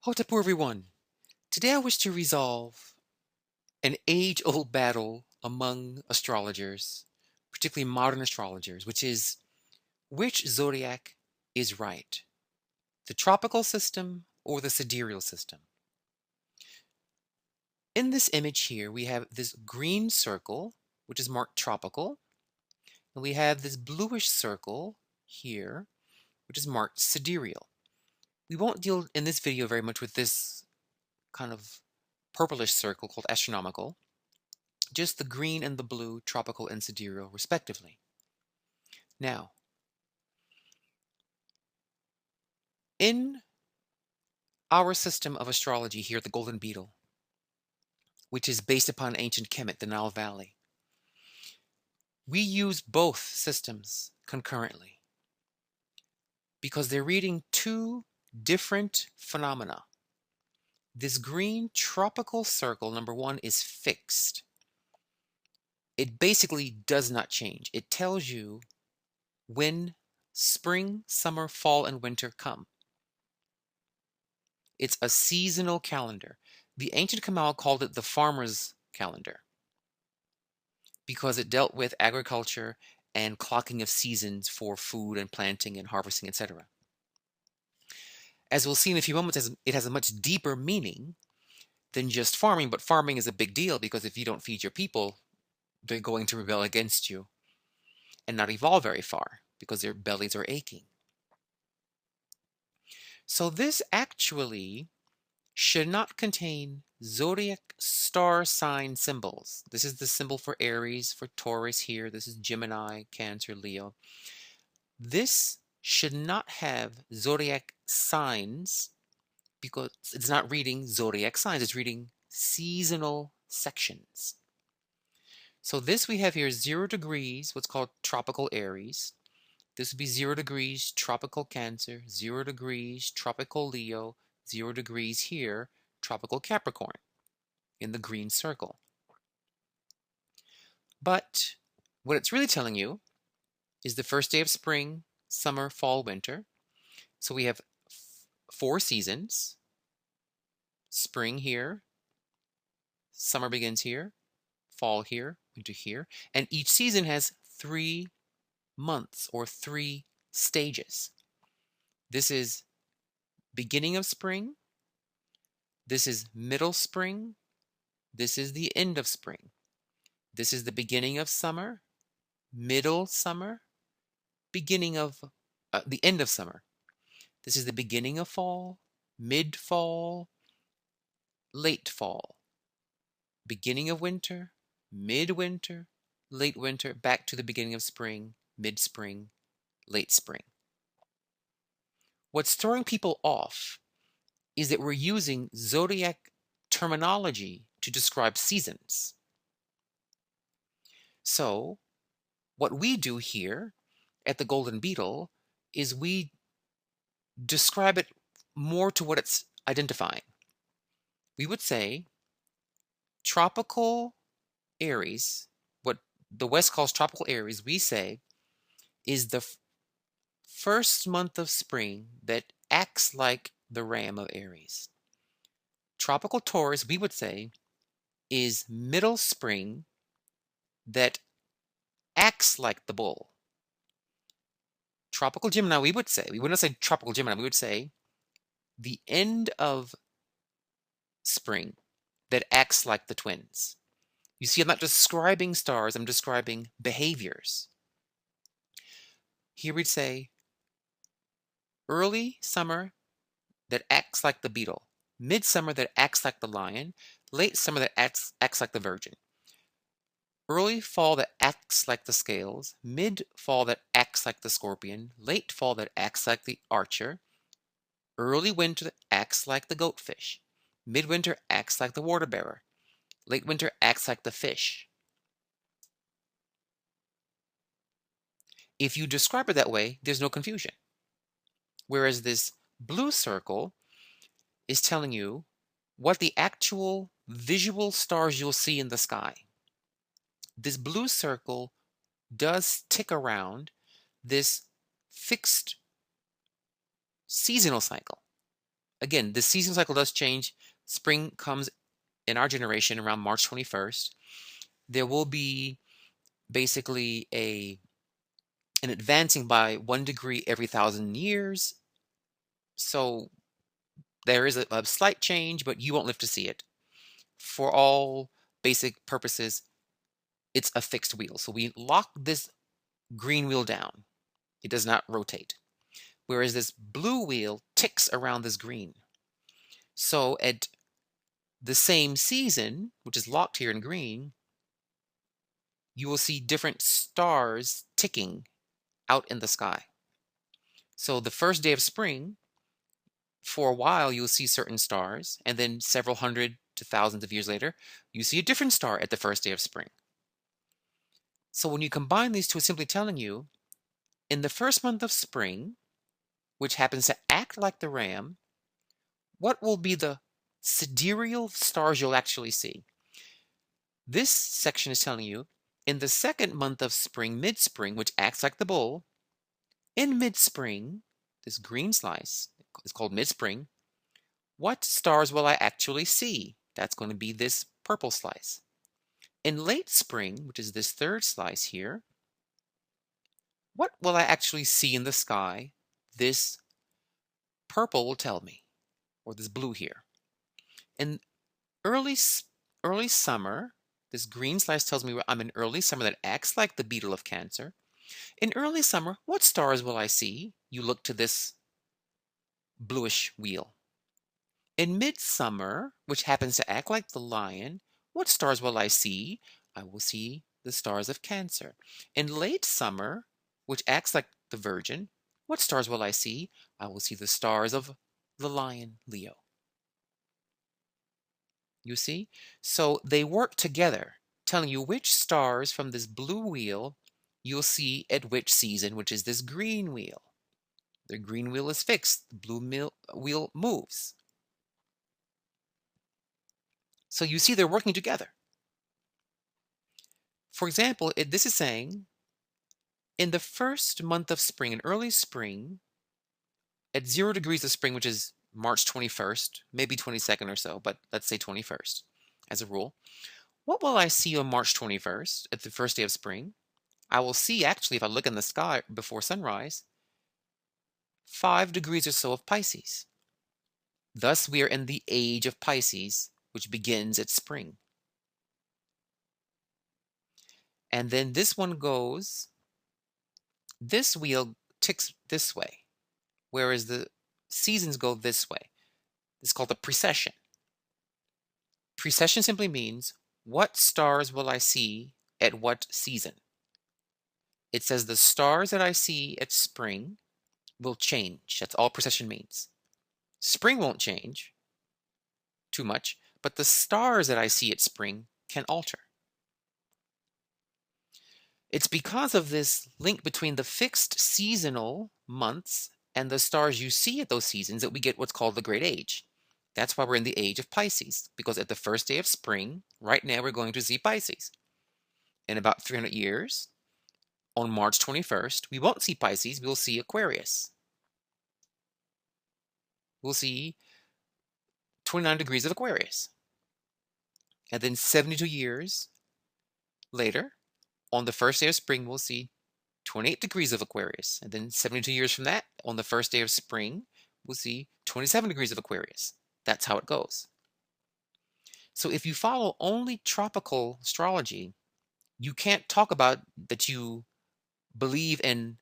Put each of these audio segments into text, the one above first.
Hotapu everyone! Today I wish to resolve an age-old battle among astrologers, particularly modern astrologers, which is which zodiac is right, the tropical system or the sidereal system. In this image here, we have this green circle, which is marked tropical, and we have this bluish circle here, which is marked sidereal. We won't deal in this video very much with this kind of purplish circle called astronomical, just the green and the blue, tropical and sidereal, respectively. Now, in our system of astrology here, the Golden Beetle, which is based upon ancient Kemet, the Nile Valley, we use both systems concurrently because they're reading two different phenomena. This green tropical circle, number one, is fixed. It basically does not change. It tells you when spring, summer, fall, and winter come. It's a seasonal calendar. The ancient Kamal called it the farmer's calendar because it dealt with agriculture and clocking of seasons for food and planting and harvesting, etc. As we'll see in a few moments, it has a much deeper meaning than just farming, but farming is a big deal because if you don't feed your people, they're going to rebel against you and not evolve very far because their bellies are aching. So this actually should not contain zodiac star sign symbols. This is the symbol for Aries, for Taurus here. This is Gemini, Cancer, Leo. This should not have zodiac signs because it's not reading zodiac signs. It's reading seasonal sections. So this we have here 0 degrees, what's called tropical Aries. This would be 0 degrees tropical Cancer, 0 degrees tropical Leo, 0 degrees here, tropical Capricorn in the green circle. But what it's really telling you is the first day of spring, summer, fall, winter. So we have 4 seasons. Spring here, summer begins here, fall here, winter here, and each season has 3 months or 3 stages. This is beginning of spring, this is middle spring, this is the end of spring. This is the beginning of summer, middle summer, beginning of the end of summer. This is the beginning of fall, mid-fall, late fall, beginning of winter, mid-winter, late winter, back to the beginning of spring, mid-spring, late spring. What's throwing people off is that we're using zodiac terminology to describe seasons. So what we do here at the Golden Beetle is we describe it more to what it's identifying. We would say tropical Aries, what the West calls tropical Aries, we say is the first month of spring that acts like the ram of Aries. Tropical Taurus, we would say, is middle spring that acts like the bull. Tropical Gemini, we wouldn't say tropical Gemini, we would say the end of spring that acts like the twins. You see, I'm not describing stars, I'm describing behaviors. Here we'd say early summer that acts like the beetle, midsummer that acts like the lion, late summer that acts like the virgin. Early fall that acts like the scales, mid-fall that acts like the scorpion, late fall that acts like the archer, early winter that acts like the goatfish, midwinter acts like the water bearer, late winter acts like the fish. If you describe it that way, there's no confusion. Whereas this blue circle is telling you what the actual visual stars you'll see in the sky. This blue circle does tick around this fixed seasonal cycle. Again, the season cycle does change. Spring comes in our generation around March 21st. There will be basically an advancing by 1 degree every 1,000 years. So there is a slight change, but you won't live to see it. For all basic purposes, it's a fixed wheel. So we lock this green wheel down. It does not rotate. Whereas this blue wheel ticks around this green. So at the same season, which is locked here in green, you will see different stars ticking out in the sky. So the first day of spring, for a while, you'll see certain stars, and then several hundred to thousands of years later, you see a different star at the first day of spring. So when you combine these two, it's simply telling you, in the first month of spring, which happens to act like the ram, what will be the sidereal stars you'll actually see? This section is telling you, in the second month of spring, mid-spring, which acts like the bull, in mid-spring, this green slice is called mid-spring, what stars will I actually see? That's going to be this purple slice. In late spring, which is this third slice here, what will I actually see in the sky? This purple will tell me, or this blue here. In early summer, this green slice tells me I'm in early summer that acts like the beetle of Cancer. In early summer, what stars will I see? You look to this bluish wheel. In midsummer, which happens to act like the lion, what stars will I see? I will see the stars of Cancer. In late summer, which acts like the Virgin, what stars will I see? I will see the stars of the lion, Leo. You see? So they work together, telling you which stars from this blue wheel you'll see at which season, which is this green wheel. The green wheel is fixed, the blue wheel moves. So you see they're working together. For example, this is saying in the first month of spring, in early spring, at 0 degrees of spring, which is March 21st, maybe 22nd or so, but let's say 21st as a rule, what will I see on March 21st at the first day of spring? I will see, actually, if I look in the sky before sunrise, 5 degrees or so of Pisces. Thus, we are in the age of Pisces, which begins at spring. And then this one goes, this wheel ticks this way, whereas the seasons go this way. It's called the precession. Precession simply means, what stars will I see at what season? It says the stars that I see at spring will change. That's all precession means. Spring won't change too much, but the stars that I see at spring can alter. It's because of this link between the fixed seasonal months and the stars you see at those seasons that we get what's called the Great Age. That's why we're in the age of Pisces, because at the first day of spring, right now we're going to see Pisces. In about 300 years, on March 21st, we won't see Pisces, we'll see Aquarius. We'll see 29 degrees of Aquarius. And then 72 years later, on the first day of spring, we'll see 28 degrees of Aquarius. And then 72 years from that, on the first day of spring, we'll see 27 degrees of Aquarius. That's how it goes. So if you follow only tropical astrology, you can't talk about that you believe in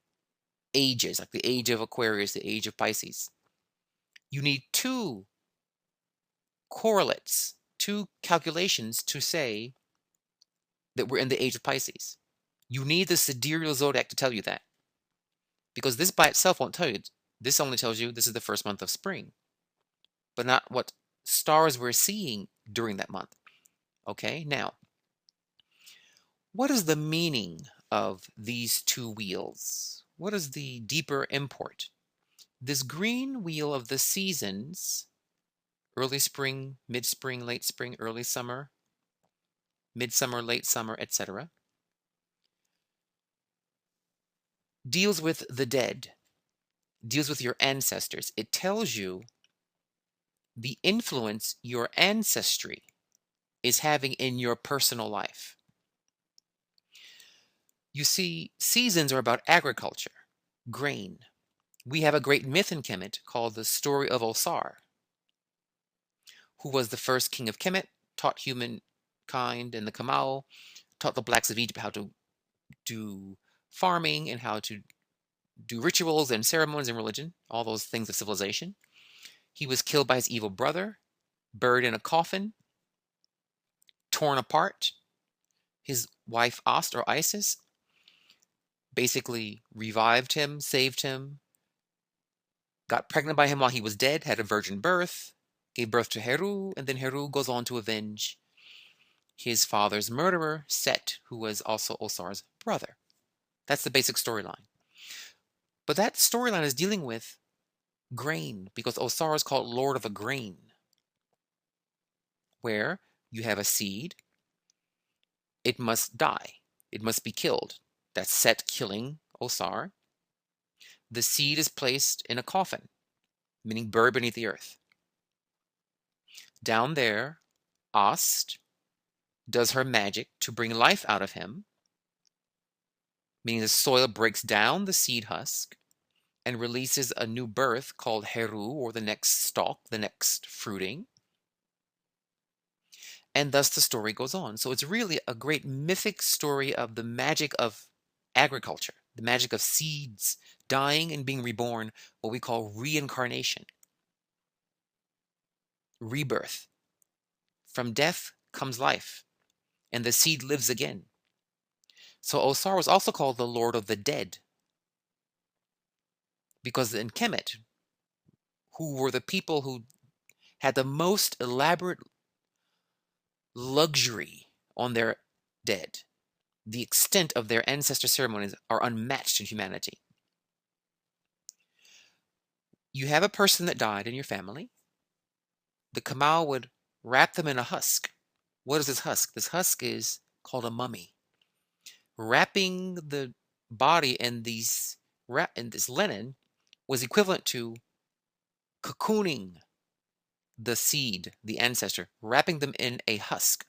ages, like the age of Aquarius, the age of Pisces. You need two correlates, two calculations to say that we're in the age of Pisces. You need the sidereal zodiac to tell you that. Because this by itself won't tell you. This only tells you this is the first month of spring, but not what stars we're seeing during that month. Okay, now, what is the meaning of these two wheels? What is the deeper import? This green wheel of the seasons, early spring, mid-spring, late spring, early summer, midsummer, late summer, etc., deals with the dead, deals with your ancestors. It tells you the influence your ancestry is having in your personal life. You see, seasons are about agriculture, grain. We have a great myth in Kemet called the story of Osar, who was the first king of Kemet, taught humankind and the Kamau, taught the blacks of Egypt how to do farming and how to do rituals and ceremonies and religion, all those things of civilization. He was killed by his evil brother, buried in a coffin, torn apart. His wife Ost, or Isis, basically revived him, saved him, got pregnant by him while he was dead, had a virgin birth, gave birth to Heru, and then Heru goes on to avenge his father's murderer, Set, who was also Osar's brother. That's the basic storyline. But that storyline is dealing with grain, because Osar is called Lord of the Grain, where you have a seed, it must die, it must be killed. That's Set killing Osar. The seed is placed in a coffin, meaning buried beneath the earth. Down there, Ost does her magic to bring life out of him, meaning the soil breaks down the seed husk and releases a new birth called Heru, or the next stalk, the next fruiting. And thus the story goes on. So it's really a great mythic story of the magic of agriculture, the magic of seeds dying and being reborn, what we call reincarnation, rebirth. From death comes life, and the seed lives again. So Osar was also called the Lord of the Dead, because in Kemet, who were the people who had the most elaborate luxury on their dead, the extent of their ancestor ceremonies are unmatched in humanity. You have a person that died in your family. The Kamau would wrap them in a husk. What is this husk? This husk is called a mummy. Wrapping the body in this linen was equivalent to cocooning the seed, the ancestor, wrapping them in a husk.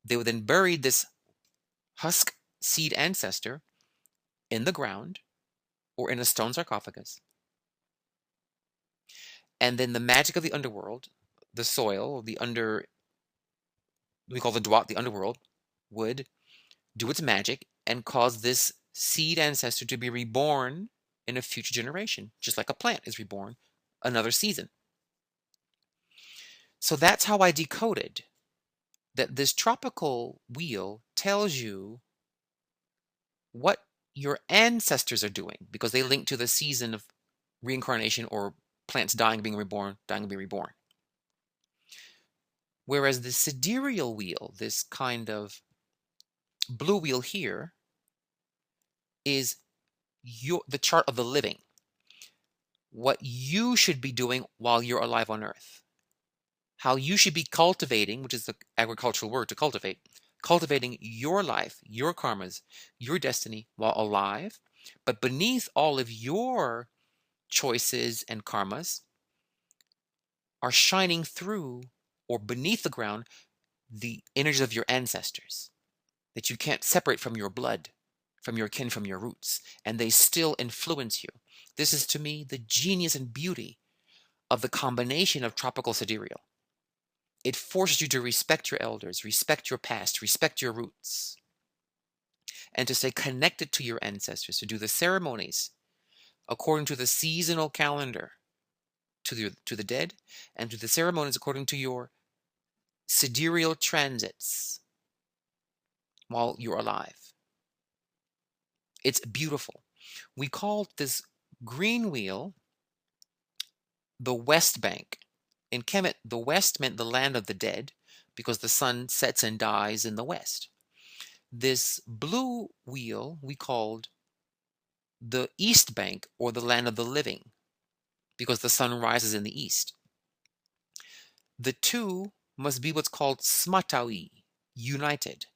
They would then bury this husk seed ancestor in the ground or in a stone sarcophagus. And then the magic of the underworld, the soil, we call the Dwat, the underworld, would do its magic and cause this seed ancestor to be reborn in a future generation, just like a plant is reborn another season. So that's how I decoded that this tropical wheel tells you what your ancestors are doing, because they link to the season of reincarnation, or plants dying, being reborn, dying, and being reborn. Whereas the sidereal wheel, this kind of blue wheel here, is the chart of the living. What you should be doing while you're alive on Earth. How you should be cultivating, which is the agricultural word to cultivate, cultivating your life, your karmas, your destiny while alive. But beneath all of your choices and karmas are shining through, or beneath the ground, the energies of your ancestors that you can't separate from your blood, from your kin, from your roots, and they still influence you. This is, to me, the genius and beauty of the combination of tropical sidereal. It forces you to respect your elders, respect your past, respect your roots, and to stay connected to your ancestors, to do the ceremonies according to the seasonal calendar to the dead, and to the ceremonies according to your sidereal transits while you're alive. It's beautiful. We call this green wheel the West Bank. In Kemet, the West meant the land of the dead, because the sun sets and dies in the West. This blue wheel we called the East Bank, or the land of the living, because the sun rises in the east. The two must be what's called smatawi, united.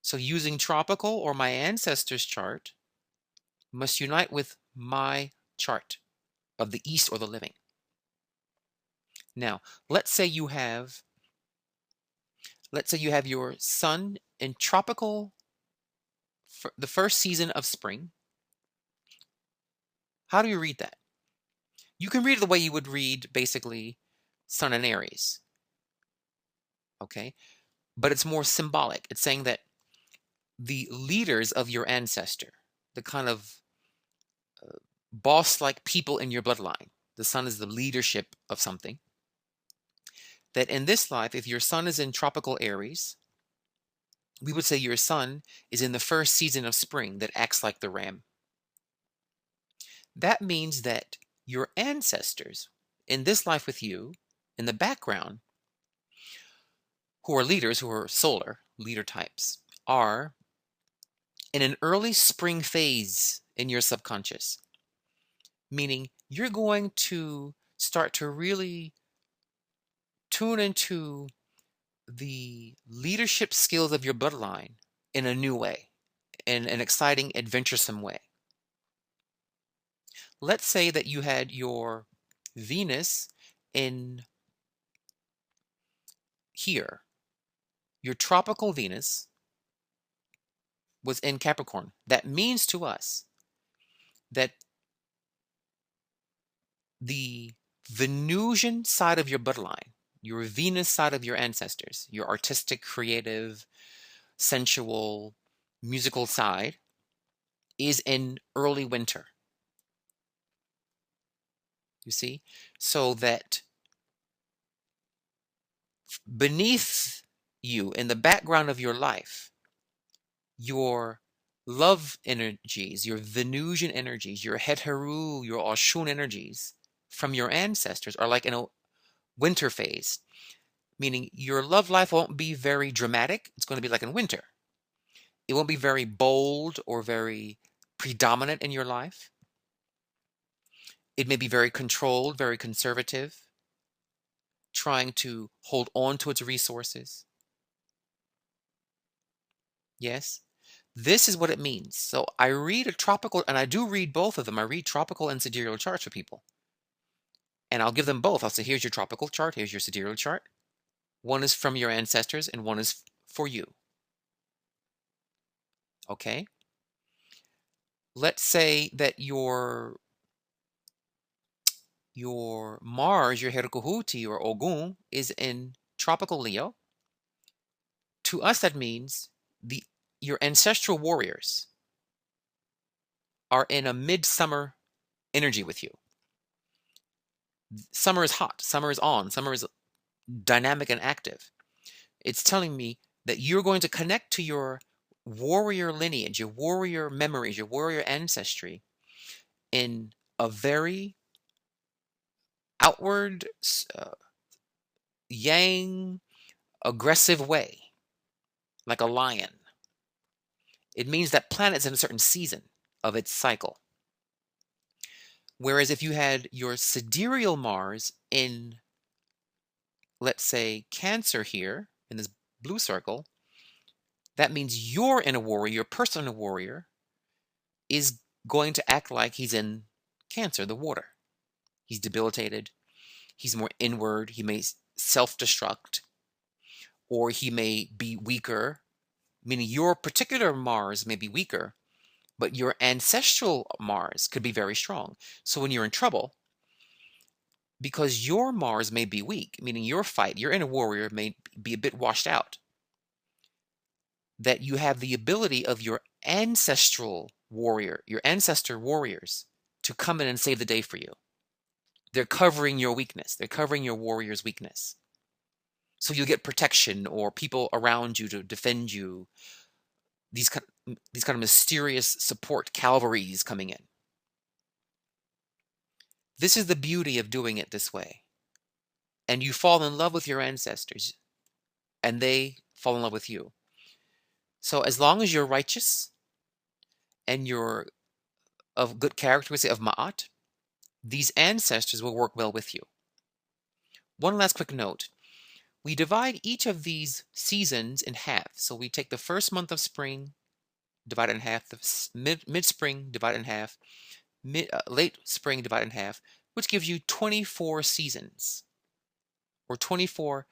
So using tropical, or my ancestors' chart, must unite with my chart of the east, or the living. Now, let's say you have your sun in tropical for the first season of spring. How do you read that? You can read it the way you would read basically sun in Aries, okay? But it's more symbolic. It's saying that the leaders of your ancestor, the kind of boss-like people in your bloodline, the sun is the leadership of something, that in this life, if your sun is in tropical Aries, we would say your sun is in the first season of spring that acts like the ram. That means that your ancestors in this life with you, in the background, who are leaders, who are solar leader types, are in an early spring phase in your subconscious, meaning you're going to start to really tune into the leadership skills of your bloodline in a new way, in an exciting, adventuresome way. Let's say that you had your Venus in here. Your tropical Venus was in Capricorn. That means to us that the Venusian side of your bloodline, your Venus side of your ancestors, your artistic, creative, sensual, musical side, is in early winter. You see? So that beneath you, in the background of your life, your love energies, your Venusian energies, your Heteru, your Oshun energies from your ancestors are like in a winter phase, meaning your love life won't be very dramatic. It's going to be like in winter. It won't be very bold or very predominant in your life. It may be very controlled, very conservative, trying to hold on to its resources. Yes? This is what it means. So I read a tropical, and I do read both of them. I read tropical and sidereal charts for people. And I'll give them both. I'll say, here's your tropical chart, here's your sidereal chart. One is from your ancestors, and one is for you. Okay? Let's say that your Mars, your Herukuhuti or Ogun, is in tropical Leo. To us, that means your ancestral warriors are in a midsummer energy with you. Summer is hot, summer is on, summer is dynamic and active. It's telling me that you're going to connect to your warrior lineage, your warrior memories, your warrior ancestry in a very outward, yang, aggressive way, like a lion. It means that planet's in a certain season of its cycle. Whereas if you had your sidereal Mars in, let's say, Cancer here, in this blue circle, that means you're in a warrior, your person in a warrior is going to act like he's in Cancer, the water. He's debilitated. He's more inward. He may self-destruct, or he may be weaker, meaning your particular Mars may be weaker, but your ancestral Mars could be very strong. So when you're in trouble, because your Mars may be weak, meaning your inner warrior may be a bit washed out, that you have the ability of your ancestral warrior, your ancestor warriors, to come in and save the day for you. They're covering your weakness. They're covering your warrior's weakness. So you get protection or people around you to defend you. These kind of mysterious support cavalries coming in. This is the beauty of doing it this way. And you fall in love with your ancestors, and they fall in love with you. So as long as you're righteous and you're of good character, we say of Ma'at, these ancestors will work well with you. One last quick note. We divide each of these seasons in half. So we take the first month of spring, divide it in half, the mid-spring, divide it in half, late spring, divide it in half, which gives you 24 seasons. or 24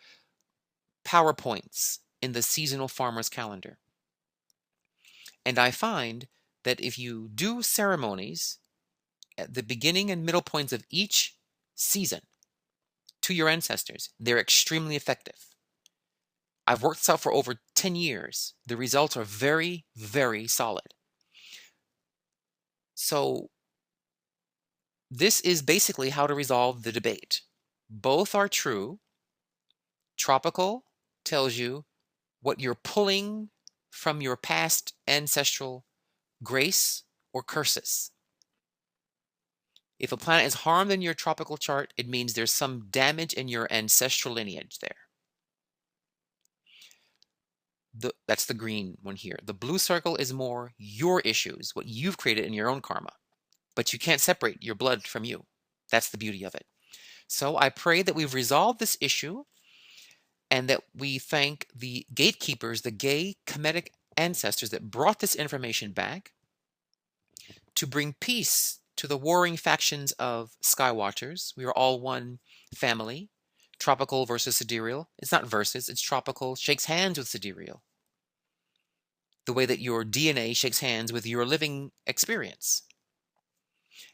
PowerPoints in the seasonal farmer's calendar. And I find that if you do ceremonies at the beginning and middle points of each season to your ancestors, they're extremely effective. I've worked this out for over 10 years. The results are very, very solid. So this is basically how to resolve the debate. Both are true. Tropical tells you what you're pulling from your past ancestral grace or curses. If a planet is harmed in your tropical chart, it means there's some damage in your ancestral lineage there. That's the green one here. The blue circle is more your issues, what you've created in your own karma. But you can't separate your blood from you. That's the beauty of it. So I pray that we've resolved this issue and that we thank the gatekeepers, the gay Kemetic ancestors that brought this information back to bring peace to the warring factions of Skywatchers. We are all one family. Tropical versus Sidereal. It's not versus, it's tropical. Shakes hands with Sidereal. The way that your DNA shakes hands with your living experience.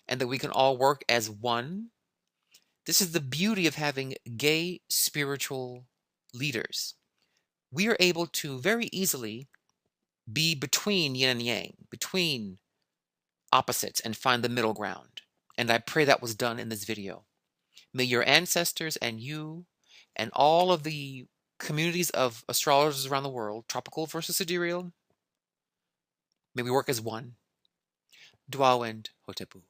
And that we can all work as one. This is the beauty of having gay spiritual leaders. We are able to very easily be between yin and yang, between opposites, and find the middle ground. And I pray that was done in this video. May your ancestors and you and all of the communities of astrologers around the world, tropical versus sidereal, may we work as one. Dwawend Hotepu.